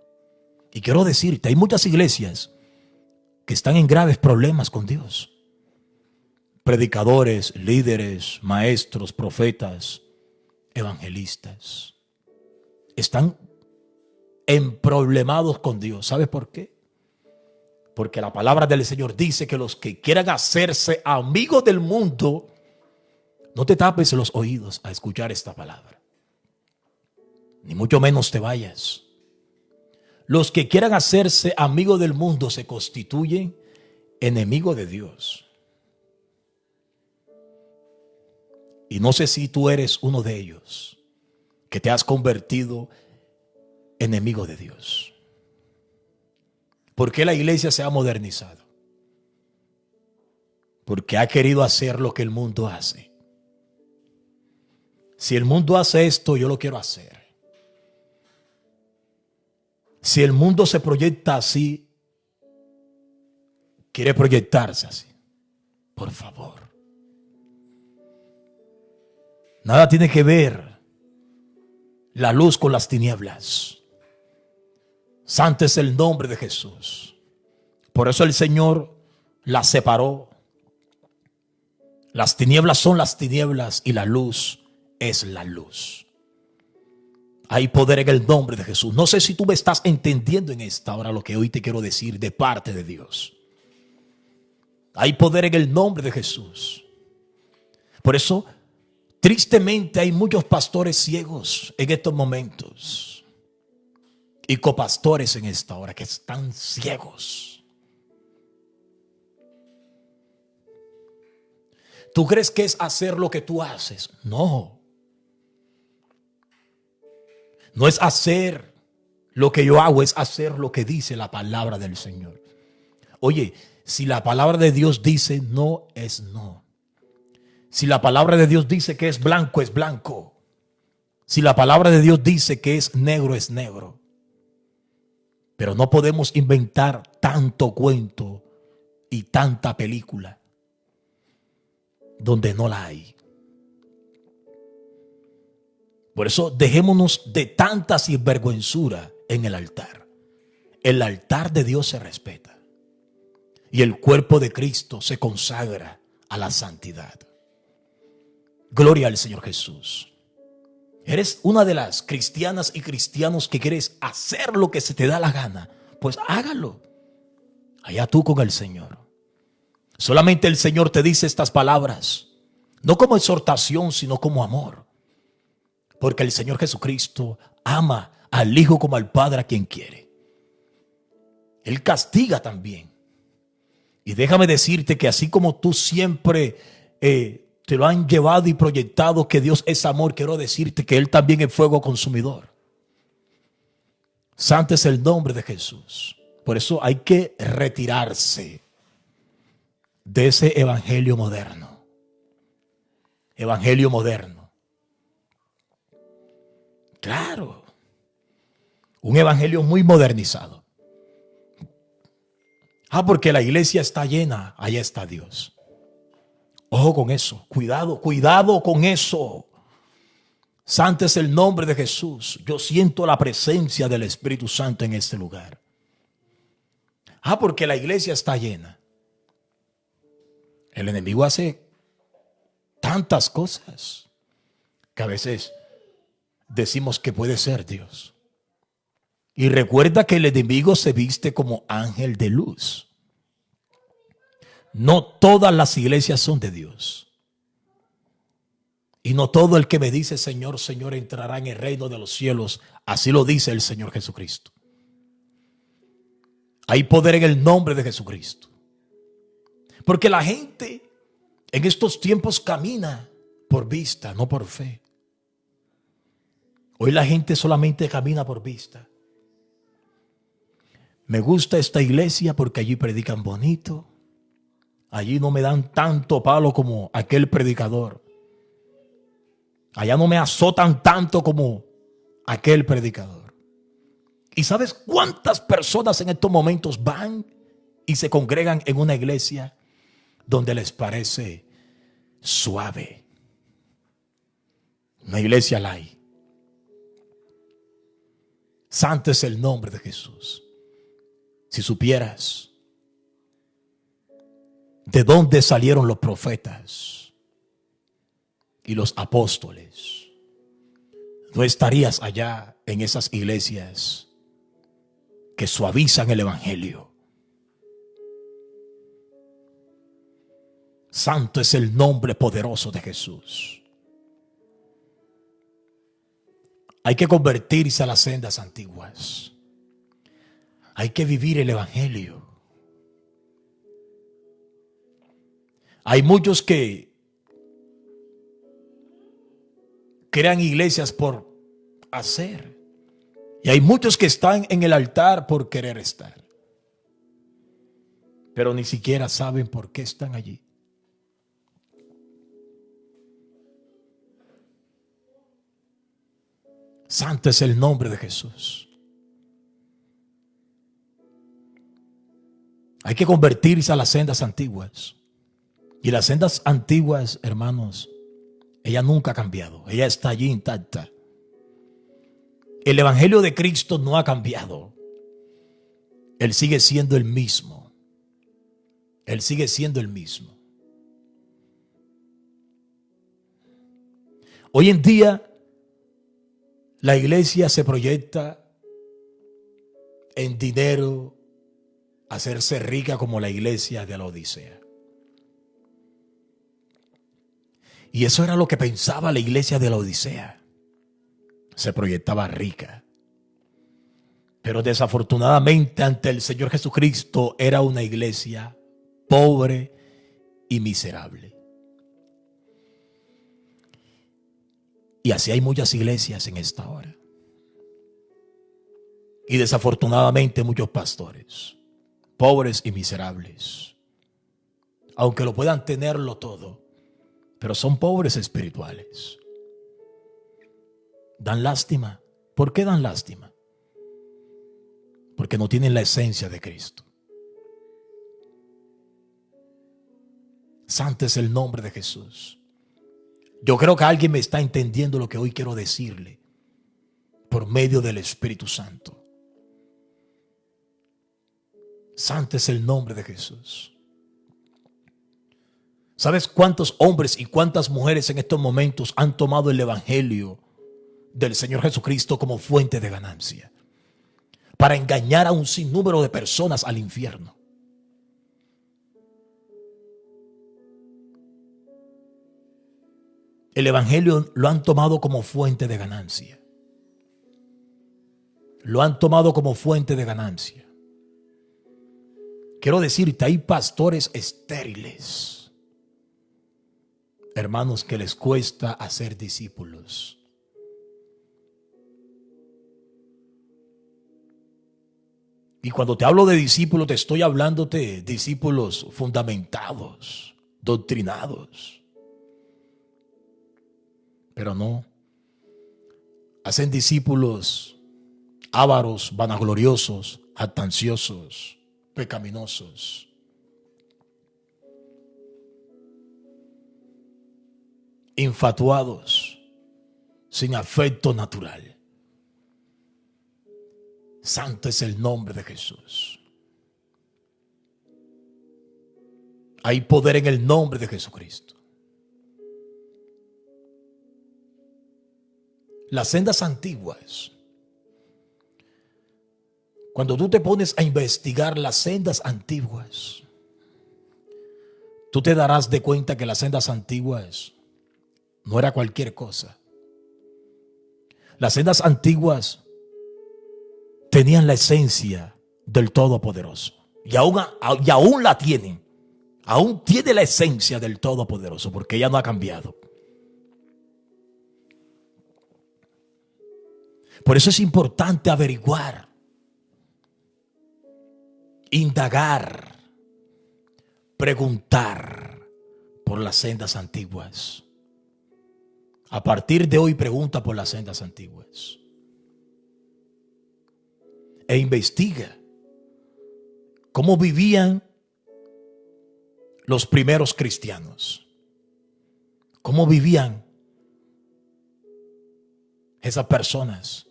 Y quiero decirte, hay muchas iglesias que están en graves problemas con Dios. Predicadores, líderes, maestros, profetas, evangelistas, están emproblemados con Dios. ¿Sabes por qué? Porque la palabra del Señor dice que los que quieran hacerse amigos del mundo, no te tapes los oídos a escuchar esta palabra, ni mucho menos te vayas. Los que quieran hacerse amigos del mundo se constituyen enemigos de Dios. Y no sé si tú eres uno de ellos, que te has convertido enemigo de Dios. ¿Por qué la iglesia se ha modernizado? Porque ha querido hacer lo que el mundo hace. Si el mundo hace esto, yo lo quiero hacer. Si el mundo se proyecta así, quiere proyectarse así. Por favor. Nada tiene que ver la luz con las tinieblas. Santo es el nombre de Jesús. Por eso el Señor las separó. Las tinieblas son las tinieblas y la luz es la luz. Hay poder en el nombre de Jesús. No sé si tú me estás entendiendo en esta hora lo que hoy te quiero decir de parte de Dios. Hay poder en el nombre de Jesús. Por eso, tristemente, hay muchos pastores ciegos en estos momentos y copastores en esta hora que están ciegos. ¿Tú crees que es hacer lo que tú haces? No. No es hacer lo que yo hago, es hacer lo que dice la palabra del Señor. Oye, si la palabra de Dios dice no, es no. Si la palabra de Dios dice que es blanco, es blanco. Si la palabra de Dios dice que es negro, es negro. Pero no podemos inventar tanto cuento y tanta película donde no la hay. Por eso dejémonos de tanta sinvergüenzura en el altar. El altar de Dios se respeta. y el cuerpo de Cristo se consagra a la santidad. Gloria al Señor Jesús. Eres una de las cristianas y cristianos que quieres hacer lo que se te da la gana. Pues hágalo. Allá tú con el Señor. Solamente el Señor te dice estas palabras, no como exhortación, sino como amor. Porque el Señor Jesucristo ama al Hijo como al Padre a quien quiere. Él castiga también. Y déjame decirte que así como tú siempre te lo han llevado y proyectado que Dios es amor, quiero decirte que Él también es fuego consumidor. Santo es el nombre de Jesús. Por eso hay que retirarse de ese evangelio moderno. Evangelio moderno. Claro. Un evangelio muy modernizado. Porque la iglesia está llena. Allá está Dios. Ojo con eso. Cuidado, cuidado con eso. Santo es el nombre de Jesús. Yo siento la presencia del Espíritu Santo en este lugar. Porque la iglesia está llena. El enemigo hace tantas cosas que a veces decimos que puede ser Dios. Y recuerda que el enemigo se viste como ángel de luz. No todas las iglesias son de Dios. Y no todo el que me dice Señor, Señor entrará en el reino de los cielos. Así lo dice el Señor Jesucristo. Hay poder en el nombre de Jesucristo. Porque la gente en estos tiempos camina por vista, no por fe. Hoy la gente solamente camina por vista. Me gusta esta iglesia porque allí predican bonito. Allí no me dan tanto palo como aquel predicador. Allá no me azotan tanto como aquel predicador. ¿Y sabes cuántas personas en estos momentos van y se congregan en una iglesia donde les parece suave? Una iglesia light. Santo es el nombre de Jesús. Si supieras de dónde salieron los profetas y los apóstoles, no estarías allá en esas iglesias que suavizan el evangelio. Santo es el nombre poderoso de Jesús. Hay que convertirse a las sendas antiguas. Hay que vivir el evangelio. Hay muchos que crean iglesias por hacer. Y hay muchos que están en el altar por querer estar. Pero ni siquiera saben por qué están allí. Santo es el nombre de Jesús. Hay que convertirse a las sendas antiguas. Y las sendas antiguas, hermanos, ella nunca ha cambiado. Ella está allí intacta. El evangelio de Cristo no ha cambiado. Él sigue siendo el mismo. Él sigue siendo el mismo. Hoy en día, la iglesia se proyecta en dinero, hacerse rica como la iglesia de la Odisea. Y eso era lo que pensaba la iglesia de la Odisea. Se proyectaba rica. Pero desafortunadamente ante el Señor Jesucristo era una iglesia pobre y miserable. Y así hay muchas iglesias en esta hora. Y desafortunadamente muchos pastores, pobres y miserables. Aunque lo puedan tenerlo todo, pero son pobres espirituales. Dan lástima. ¿Por qué dan lástima? Porque no tienen la esencia de Cristo. Santo es el nombre de Jesús. Yo creo que alguien me está entendiendo lo que hoy quiero decirle por medio del Espíritu Santo. Santo es el nombre de Jesús. ¿Sabes cuántos hombres y cuántas mujeres en estos momentos han tomado el evangelio del Señor Jesucristo como fuente de ganancia para engañar a un sinnúmero de personas al infierno? El evangelio lo han tomado como fuente de ganancia. Lo han tomado como fuente de ganancia. Quiero decirte, hay pastores estériles, hermanos, que les cuesta hacer discípulos. Y cuando te hablo de discípulos, te estoy hablando de discípulos fundamentados, doctrinados. Pero no, hacen discípulos ávaros, vanagloriosos, jactanciosos, pecaminosos. Infatuados, sin afecto natural. Santo es el nombre de Jesús. Hay poder en el nombre de Jesucristo. Las sendas antiguas. Cuando tú te pones a investigar las sendas antiguas, tú te darás de cuenta que las sendas antiguas no era cualquier cosa. Las sendas antiguas tenían la esencia del Todopoderoso. Y aún la tienen. Aún tiene la esencia del Todopoderoso, porque ella no ha cambiado. Por eso es importante averiguar, indagar, preguntar por las sendas antiguas. A partir de hoy pregunta por las sendas antiguas. E investiga cómo vivían los primeros cristianos. Cómo vivían esas personas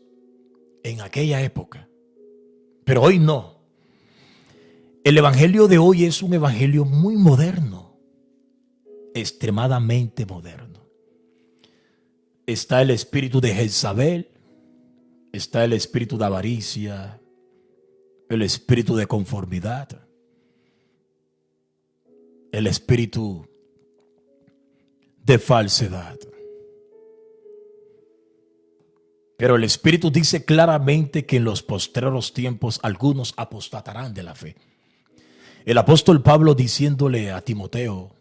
en aquella época. Pero hoy no. El evangelio de hoy es un evangelio muy moderno, extremadamente moderno. Está el espíritu de Jezabel, está el espíritu de avaricia, el espíritu de conformidad, el espíritu de falsedad. Pero el Espíritu dice claramente que en los postreros tiempos algunos apostatarán de la fe. El apóstol Pablo, diciéndole a Timoteo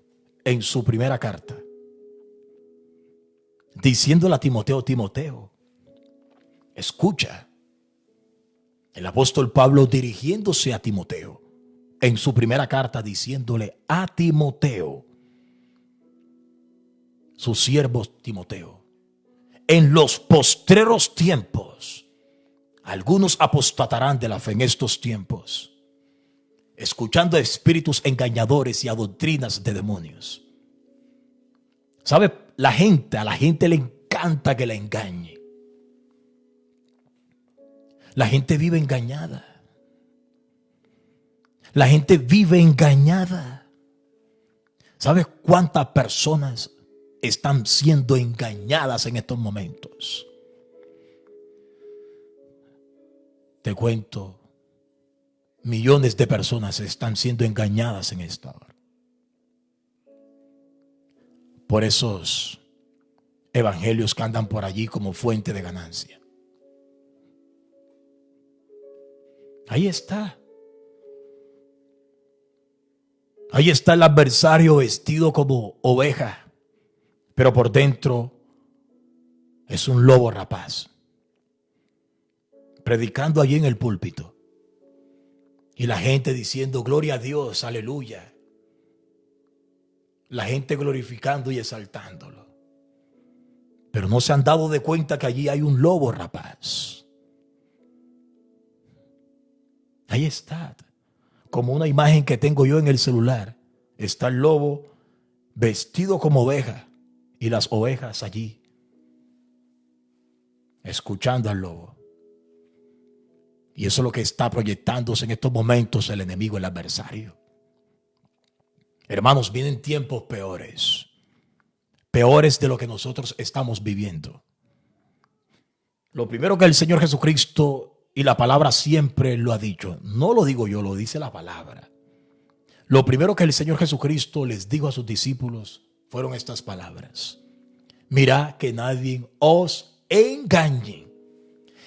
en su primera carta, diciéndole a Timoteo, Timoteo, escucha. El apóstol Pablo dirigiéndose a Timoteo en su primera carta, diciéndole a Timoteo, su siervo Timoteo, en los postreros tiempos algunos apostatarán de la fe en estos tiempos, escuchando a espíritus engañadores y a doctrinas de demonios. ¿Sabe? A la gente le encanta que la engañe. La gente vive engañada. La gente vive engañada. ¿Sabes cuántas personas están siendo engañadas en estos momentos? Te cuento, millones de personas están siendo engañadas en esta hora por esos evangelios que andan por allí como fuente de ganancia. Ahí está. Ahí está el adversario vestido como oveja, pero por dentro es un lobo rapaz, predicando allí en el púlpito. Y la gente diciendo gloria a Dios, aleluya. La gente glorificando y exaltándolo. Pero no se han dado de cuenta que allí hay un lobo rapaz. Ahí está. Como una imagen que tengo yo en el celular. Está el lobo vestido como oveja y las ovejas allí, escuchando al lobo. Y eso es lo que está proyectándose en estos momentos el enemigo, el adversario. Hermanos, vienen tiempos peores. Peores de lo que nosotros estamos viviendo. Lo primero que el Señor Jesucristo y la palabra siempre lo ha dicho. No lo digo yo, lo dice la palabra. Lo primero que el Señor Jesucristo les dijo a sus discípulos fueron estas palabras. Mirad que nadie os engañe.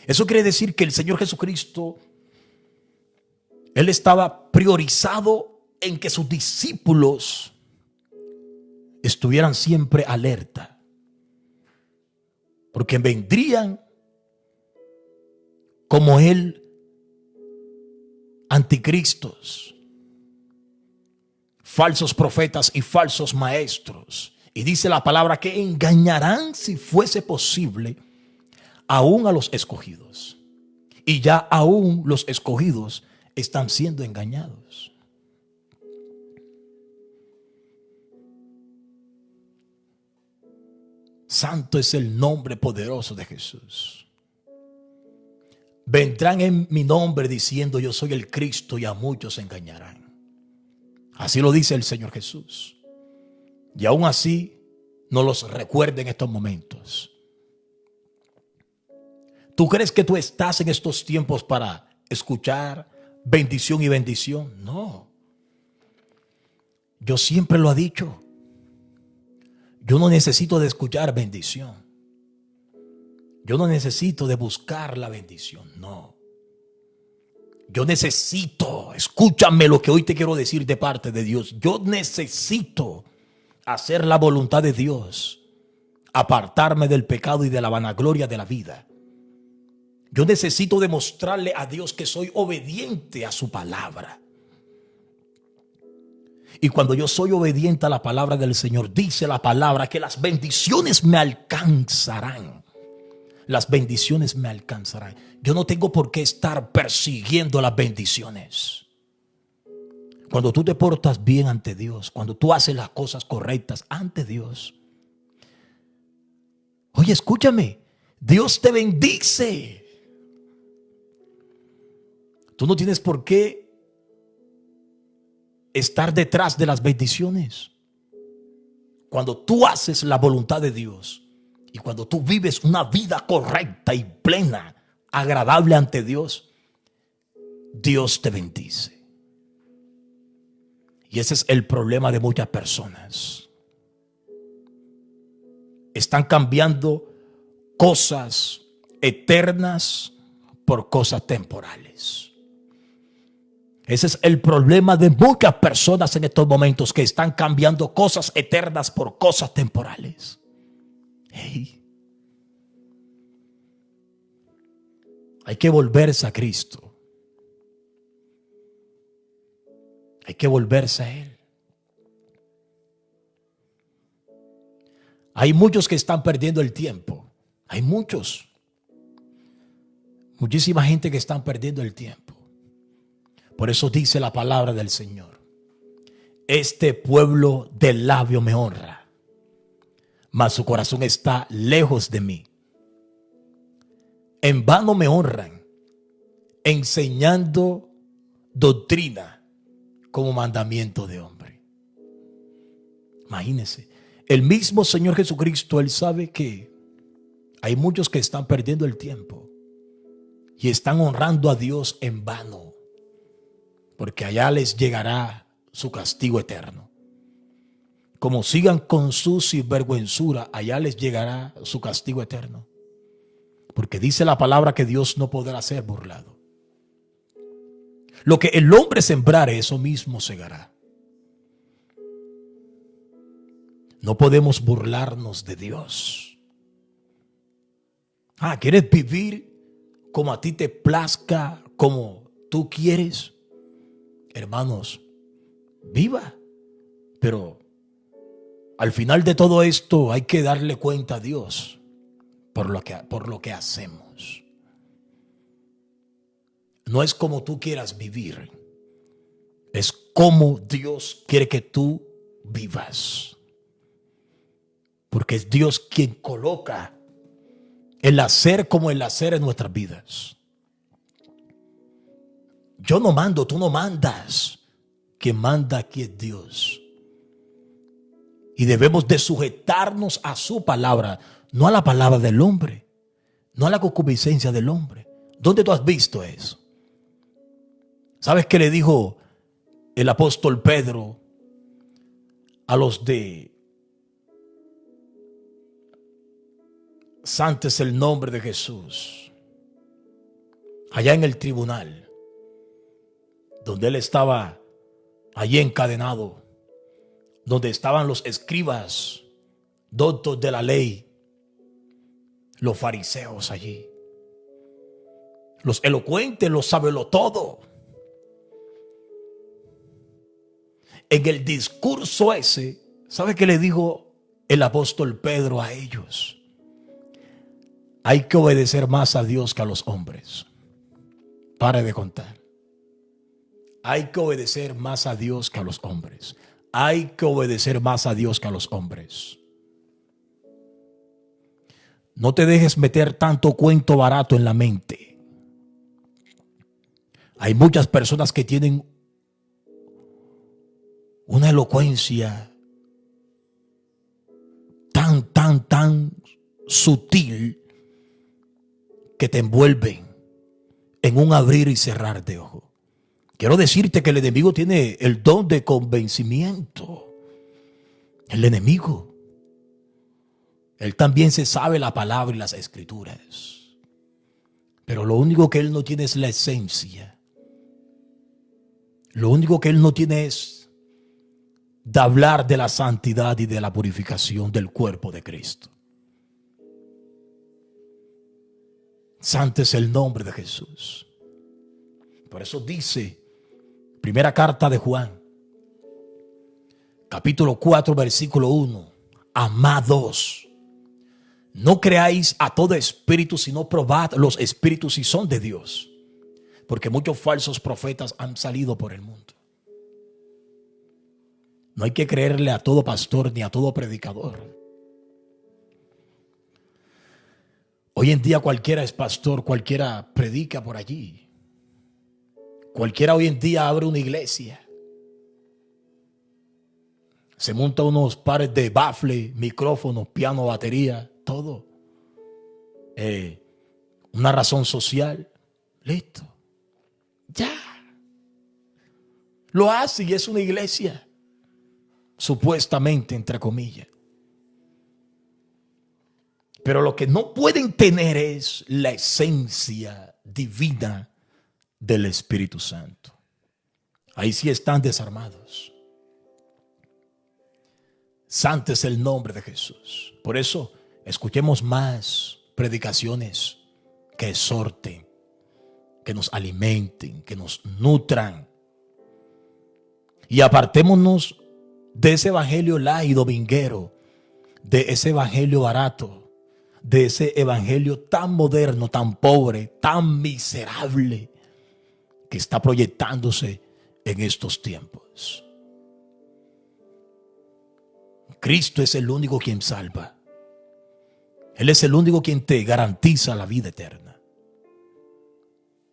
Eso quiere decir que el Señor Jesucristo, Él estaba priorizado en que sus discípulos estuvieran siempre alerta. Porque vendrían como Él anticristos, falsos profetas y falsos maestros. Y dice la palabra que engañarán, si fuese posible, aún a los escogidos. Y ya aún los escogidos están siendo engañados. Santo es el nombre poderoso de Jesús. Vendrán en mi nombre diciendo yo soy el Cristo y a muchos engañarán. Así lo dice el Señor Jesús. Y aún así no los recuerda en estos momentos. ¿Tú crees que tú estás en estos tiempos para escuchar bendición y bendición? No. Yo siempre lo he dicho. Yo no necesito de escuchar bendición. Yo no necesito de buscar la bendición. No. Yo necesito, escúchame lo que hoy te quiero decir de parte de Dios. Yo necesito hacer la voluntad de Dios. Apartarme del pecado y de la vanagloria de la vida. Yo necesito demostrarle a Dios que soy obediente a su palabra. Y cuando yo soy obediente a la palabra del Señor, dice la palabra que las bendiciones me alcanzarán. Las bendiciones me alcanzarán. Yo no tengo por qué estar persiguiendo las bendiciones. Cuando tú te portas bien ante Dios, cuando tú haces las cosas correctas ante Dios. Oye, escúchame, Dios te bendice. Tú no tienes por qué estar detrás de las bendiciones. Cuando tú haces la voluntad de Dios y cuando tú vives una vida correcta y plena, agradable ante Dios, Dios te bendice. Y ese es el problema de muchas personas. Están cambiando cosas eternas por cosas temporales. Ese es el problema de muchas personas en estos momentos, que están cambiando cosas eternas por cosas temporales. Hey. Hay que volverse a Cristo. Hay que volverse a Él. Hay muchos que están perdiendo el tiempo. Hay muchísima gente que están perdiendo el tiempo. Por eso dice la palabra del Señor: este pueblo de labio me honra, mas su corazón está lejos de mí. En vano me honran, enseñando doctrina como mandamiento de hombre. Imagínense, el mismo Señor Jesucristo, Él sabe que hay muchos que están perdiendo el tiempo y están honrando a Dios en vano. Porque allá les llegará su castigo eterno. Como sigan con su sinvergüenzura, allá les llegará su castigo eterno. Porque dice la palabra que Dios no podrá ser burlado. Lo que el hombre sembrare, eso mismo segará. No podemos burlarnos de Dios. ¿Quieres vivir como a ti te plazca, como tú quieres? Hermanos, viva. Pero al final de todo esto hay que darle cuenta a Dios por lo que hacemos. No es como tú quieras vivir, es como Dios quiere que tú vivas. Porque es Dios quien coloca el hacer como el hacer en nuestras vidas. Yo no mando, tú no mandas. Quien manda aquí es Dios. Y debemos de sujetarnos a su palabra, no a la palabra del hombre, no a la concupiscencia del hombre. ¿Dónde tú has visto eso? ¿Sabes qué le dijo el apóstol Pedro a los de santo es el nombre de Jesús? Allá en el tribunal, donde él estaba allí encadenado, donde estaban los escribas, doctos de la ley, los fariseos allí, los elocuentes, los sabelotodo. En el discurso ese, ¿sabe qué le dijo el apóstol Pedro a ellos? Hay que obedecer más a Dios que a los hombres. Pare de contar. Hay que obedecer más a Dios que a los hombres. Hay que obedecer más a Dios que a los hombres. No te dejes meter tanto cuento barato en la mente. Hay muchas personas que tienen una elocuencia tan sutil que te envuelven en un abrir y cerrar de ojos. Quiero decirte que el enemigo tiene el don de convencimiento. El enemigo. Él también se sabe la palabra y las escrituras. Pero lo único que él no tiene es la esencia. Lo único que él no tiene es de hablar de la santidad y de la purificación del cuerpo de Cristo. Santo es el nombre de Jesús. Por eso dice, primera carta de Juan, capítulo 4, versículo 1. Amados, no creáis a todo espíritu, sino probad los espíritus si son de Dios. Porque muchos falsos profetas han salido por el mundo. No hay que creerle a todo pastor ni a todo predicador. Hoy en día cualquiera es pastor, cualquiera predica por allí. Cualquiera hoy en día abre una iglesia. Se monta unos pares de bafle, micrófonos, piano, batería, todo. Una razón social. Listo. Ya. Lo hace y es una iglesia. Supuestamente, entre comillas. Pero lo que no pueden tener es la esencia divina del Espíritu Santo. Ahí sí están desarmados. Santo es el nombre de Jesús. Por eso escuchemos más predicaciones que exhorten, que nos alimenten, que nos nutran. Y apartémonos de ese evangelio light y dominguero, de ese evangelio barato, de ese evangelio tan moderno, tan pobre, tan miserable que está proyectándose en estos tiempos. Cristo es el único quien salva. Él es el único quien te garantiza la vida eterna.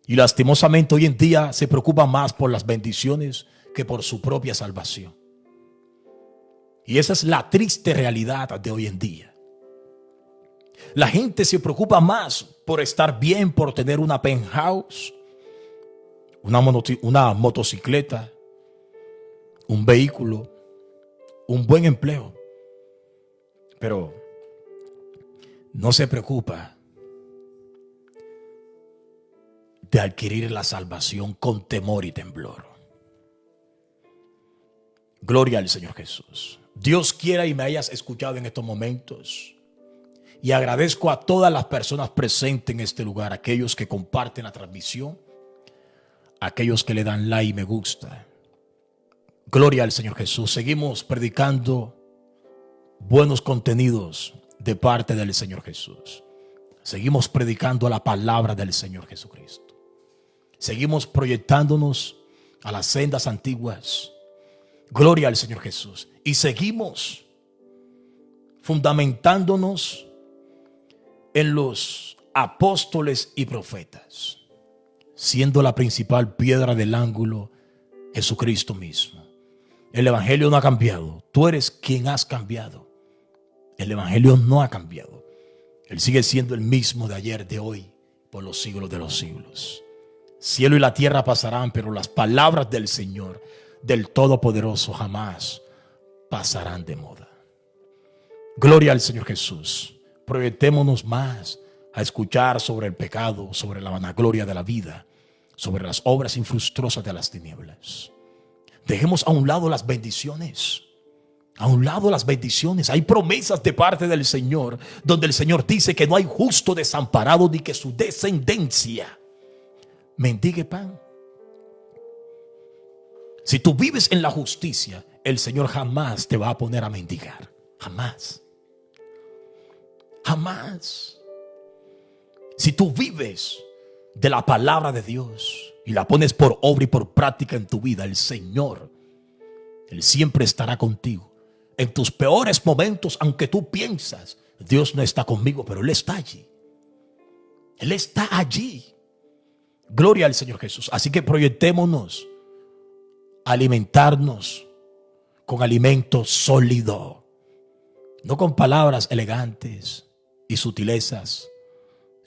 Y lastimosamente hoy en día se preocupa más por las bendiciones que por su propia salvación. Y esa es la triste realidad de hoy en día. La gente se preocupa más por estar bien, por tener una penthouse, una motocicleta, un vehículo, un buen empleo. Pero no se preocupa de adquirir la salvación con temor y temblor. Gloria al Señor Jesús. Dios quiera y me hayas escuchado en estos momentos. Y agradezco a todas las personas presentes en este lugar, aquellos que comparten la transmisión, aquellos que le dan like y me gusta. Gloria al Señor Jesús. Seguimos predicando buenos contenidos de parte del Señor Jesús. Seguimos predicando la palabra del Señor Jesucristo. Seguimos proyectándonos a las sendas antiguas. Gloria al Señor Jesús. Y seguimos fundamentándonos en los apóstoles y profetas. siendo la principal piedra del ángulo Jesucristo mismo. El evangelio no ha cambiado. Tú eres quien has cambiado. El evangelio no ha cambiado. Él sigue siendo el mismo de ayer, de hoy, por los siglos de los siglos. Cielo y la tierra pasarán, pero las palabras del Señor, del Todopoderoso, jamás pasarán de moda. Gloria al Señor Jesús. Proyectémonos más a escuchar sobre el pecado, sobre la vanagloria de la vida, sobre las obras infructuosas de las tinieblas. Dejemos a un lado las bendiciones. A un lado las bendiciones. Hay promesas de parte del Señor, donde el Señor dice que no hay justo desamparado, ni que su descendencia mendigue pan. Si tú vives en la justicia, el Señor jamás te va a poner a mendigar. Jamás. Jamás. Si tú vives de la palabra de Dios y la pones por obra y por práctica en tu vida, el Señor, Él siempre estará contigo. En tus peores momentos, aunque tú piensas, Dios no está conmigo, pero Él está allí. Él está allí. Gloria al Señor Jesús. Así que proyectémonos a alimentarnos con alimento sólido, no con palabras elegantes y sutilezas,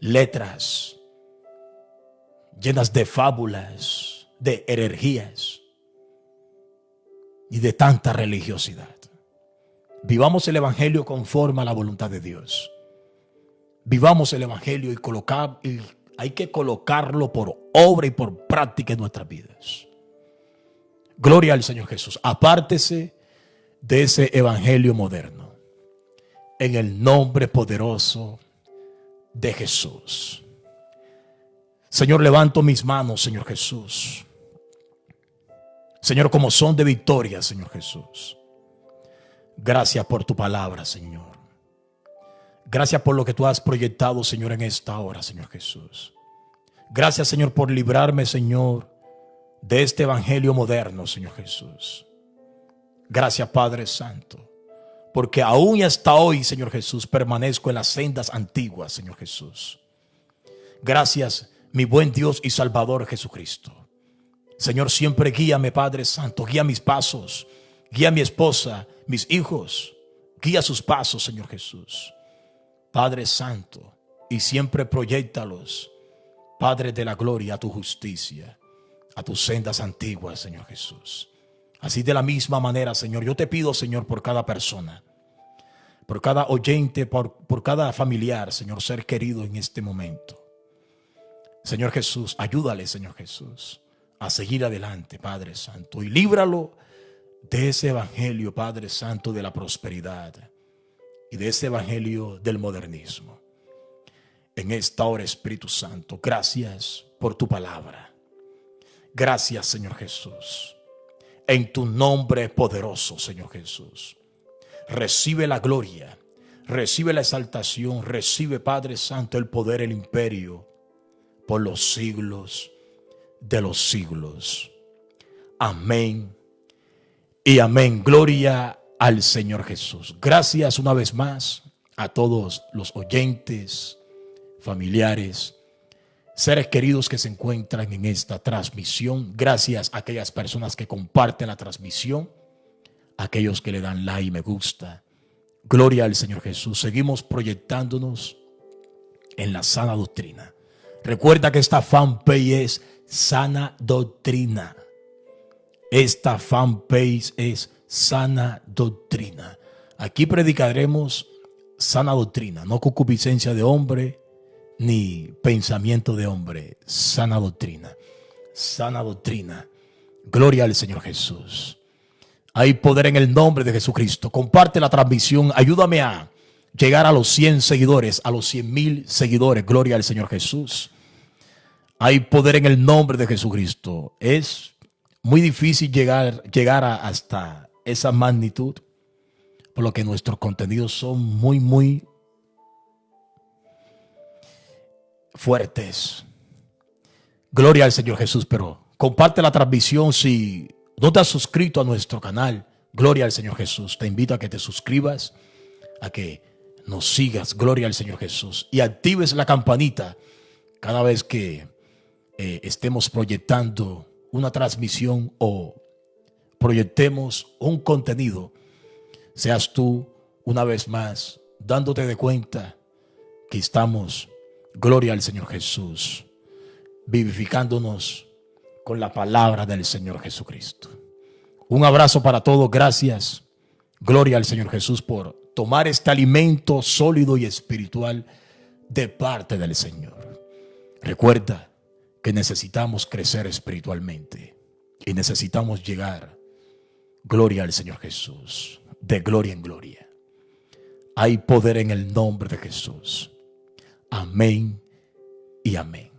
letras llenas de fábulas, de energías y de tanta religiosidad. Vivamos el evangelio conforme a la voluntad de Dios. Vivamos el evangelio y hay que colocarlo por obra y por práctica en nuestras vidas. Gloria al Señor Jesús. Apártese de ese evangelio moderno, en el nombre poderoso de Jesús. Señor, levanto mis manos, Señor Jesús. Señor, como son de victoria, Señor Jesús. Gracias por tu palabra, Señor. Gracias por lo que tú has proyectado, Señor, en esta hora, Señor Jesús. Gracias, Señor, por librarme, Señor, de este evangelio moderno, Señor Jesús. Gracias, Padre Santo, porque aún y hasta hoy, Señor Jesús, permanezco en las sendas antiguas, Señor Jesús. Gracias, mi buen Dios y Salvador Jesucristo. Señor, siempre guíame, Padre Santo, guía mis pasos, guía a mi esposa, mis hijos, guía sus pasos, Señor Jesús. Padre Santo, y siempre proyéctalos, Padre de la gloria, a tu justicia, a tus sendas antiguas, Señor Jesús. Así de la misma manera, Señor, yo te pido, Señor, por cada persona, por cada oyente, por cada familiar, Señor, ser querido en este momento. Señor Jesús, ayúdale, Señor Jesús, a seguir adelante, Padre Santo, y líbralo de ese evangelio, Padre Santo, de la prosperidad y de ese evangelio del modernismo. En esta hora, Espíritu Santo, gracias por tu palabra. Gracias, Señor Jesús. En tu nombre poderoso, Señor Jesús. Recibe la gloria, recibe la exaltación, recibe, Padre Santo, el poder, el imperio, por los siglos de los siglos. Amén y amén. Gloria al Señor Jesús. Gracias una vez más a todos los oyentes, familiares, seres queridos que se encuentran en esta transmisión. Gracias a aquellas personas que comparten la transmisión, a aquellos que le dan like y me gusta. Gloria al Señor Jesús. Seguimos proyectándonos en la sana doctrina. Recuerda que esta fanpage es Sana Doctrina. Esta fanpage es Sana Doctrina. Aquí predicaremos sana doctrina, no concupiscencia de hombre ni pensamiento de hombre. Sana doctrina. Sana doctrina. Gloria al Señor Jesús. Hay poder en el nombre de Jesucristo. Comparte la transmisión. Ayúdame a llegar a los 100 seguidores, a los 100,000 seguidores. Gloria al Señor Jesús. Hay poder en el nombre de Jesucristo. Es muy difícil llegar hasta esa magnitud, por lo que nuestros contenidos son muy fuertes. Gloria al Señor Jesús. Pero comparte la transmisión. Si no te has suscrito a nuestro canal, gloria al Señor Jesús, te invito a que te suscribas, a que nos sigas, gloria al Señor Jesús, y actives la campanita cada vez que estemos proyectando una transmisión o proyectemos un contenido, seas tú una vez más dándote de cuenta que estamos, gloria al Señor Jesús, vivificándonos con la palabra del Señor Jesucristo. Un abrazo para todos, gracias, gloria al Señor Jesús por tomar este alimento sólido y espiritual de parte del Señor. Recuerda que necesitamos crecer espiritualmente y necesitamos llegar, gloria al Señor Jesús, de gloria en gloria. Hay poder en el nombre de Jesús. Amén y amén.